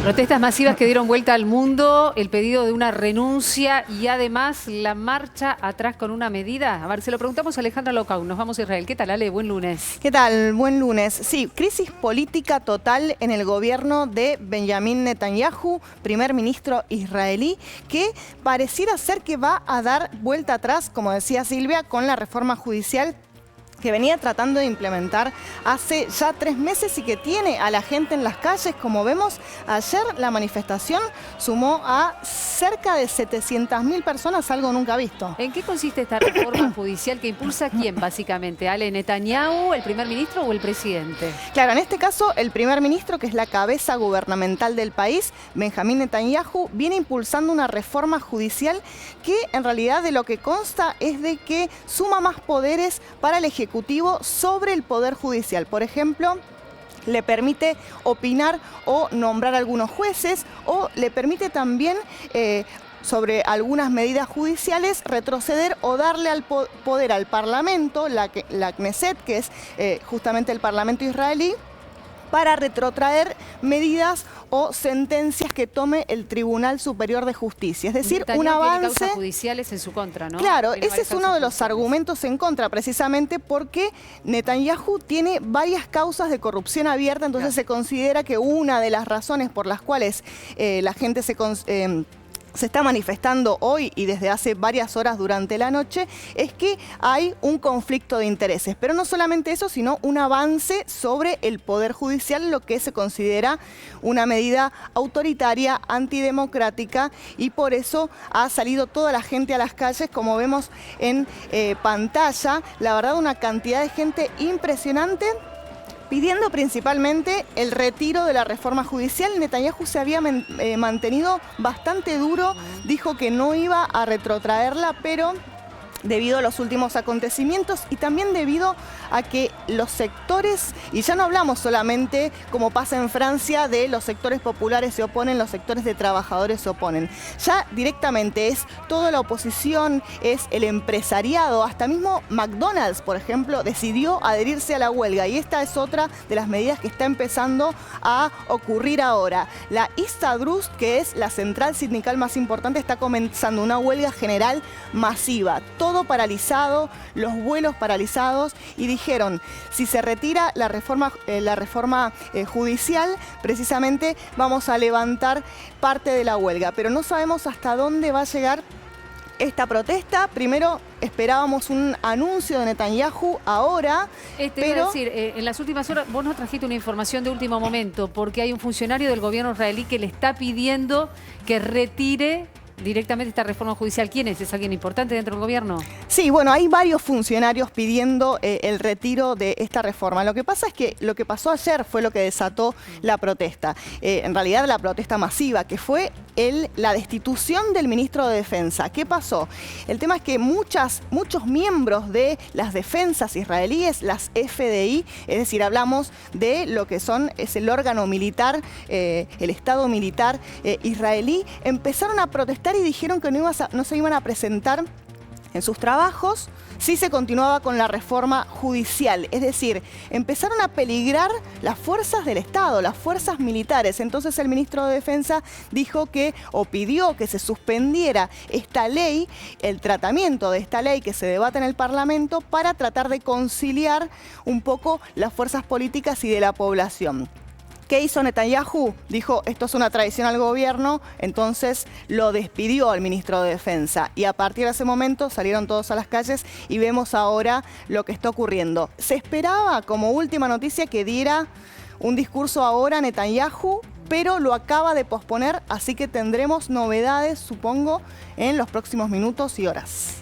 Protestas masivas que dieron vuelta al mundo, el pedido de una renuncia y además la marcha atrás con una medida. A ver, se lo preguntamos a Alejandra Locau. Nos vamos a Israel. ¿Qué tal, Ale? Buen lunes. ¿Qué tal? Buen lunes. Sí, crisis política total en el gobierno de Benjamin Netanyahu, primer ministro israelí, que pareciera ser que va a dar vuelta atrás, como decía Silvia, con la reforma judicial que venía tratando de implementar hace ya 3 meses y que tiene a la gente en las calles. Como vemos, ayer la manifestación sumó a cerca de 700.000 personas, algo nunca visto. ¿En qué consiste esta reforma judicial que impulsa quién, básicamente? ¿Ale Netanyahu, el primer ministro o el presidente? Claro, en este caso, el primer ministro, que es la cabeza gubernamental del país, Benjamin Netanyahu, viene impulsando una reforma judicial que en realidad de lo que consta es de que suma más poderes para el Ejecutivo sobre el Poder Judicial. Por ejemplo, le permite opinar o nombrar algunos jueces, o le permite también sobre algunas medidas judiciales retroceder o darle poder al Parlamento, la Knesset, que es justamente el Parlamento israelí, para retrotraer medidas o sentencias que tome el Tribunal Superior de Justicia. Es decir, un avance... Tiene causas judiciales en su contra, ¿no? Claro, ese es uno de los argumentos en contra, precisamente porque Netanyahu tiene varias causas de corrupción abierta, entonces se considera que una de las razones por las cuales la gente se está manifestando hoy y desde hace varias horas durante la noche, es que hay un conflicto de intereses. Pero no solamente eso, sino un avance sobre el Poder Judicial, lo que se considera una medida autoritaria, antidemocrática, y por eso ha salido toda la gente a las calles, como vemos en pantalla. La verdad, una cantidad de gente impresionante, pidiendo principalmente el retiro de la reforma judicial. Netanyahu se había mantenido bastante duro, dijo que no iba a retrotraerla, pero debido a los últimos acontecimientos y también debido a que los sectores, y ya no hablamos solamente como pasa en Francia de los sectores populares se oponen, los sectores de trabajadores se oponen, ya directamente es toda la oposición, es el empresariado, hasta mismo McDonald's, por ejemplo, decidió adherirse a la huelga, y esta es otra de las medidas que está empezando a ocurrir ahora. La Histadrut, que es la central sindical más importante, está comenzando una huelga general masiva. Todo paralizado, los vuelos paralizados, y dijeron, si se retira la reforma judicial, precisamente vamos a levantar parte de la huelga. Pero no sabemos hasta dónde va a llegar esta protesta. Primero esperábamos un anuncio de Netanyahu ahora, pero... Iba a decir, en las últimas horas vos nos trajiste una información de último momento, porque hay un funcionario del gobierno israelí que le está pidiendo que retire directamente esta reforma judicial. ¿Quién es? ¿Es alguien importante dentro del gobierno? Sí, bueno, hay varios funcionarios pidiendo el retiro de esta reforma. Lo que pasa es que lo que pasó ayer fue lo que desató la protesta. En realidad la protesta masiva, que fue la destitución del ministro de Defensa. ¿Qué pasó? El tema es que muchos miembros de las defensas israelíes, las FDI, es decir, hablamos de lo que es el órgano militar, el Estado militar israelí, empezaron a protestar y dijeron que no se iban a presentar en sus trabajos si se continuaba con la reforma judicial. Es decir, empezaron a peligrar las fuerzas del Estado, las fuerzas militares. Entonces el ministro de Defensa dijo que, o pidió que se suspendiera esta ley, el tratamiento de esta ley que se debate en el Parlamento, para tratar de conciliar un poco las fuerzas políticas y de la población. ¿Qué hizo Netanyahu? Dijo, esto es una traición al gobierno, entonces lo despidió al ministro de Defensa. Y a partir de ese momento salieron todos a las calles y vemos ahora lo que está ocurriendo. Se esperaba, como última noticia, que diera un discurso ahora Netanyahu, pero lo acaba de posponer, así que tendremos novedades, supongo, en los próximos minutos y horas.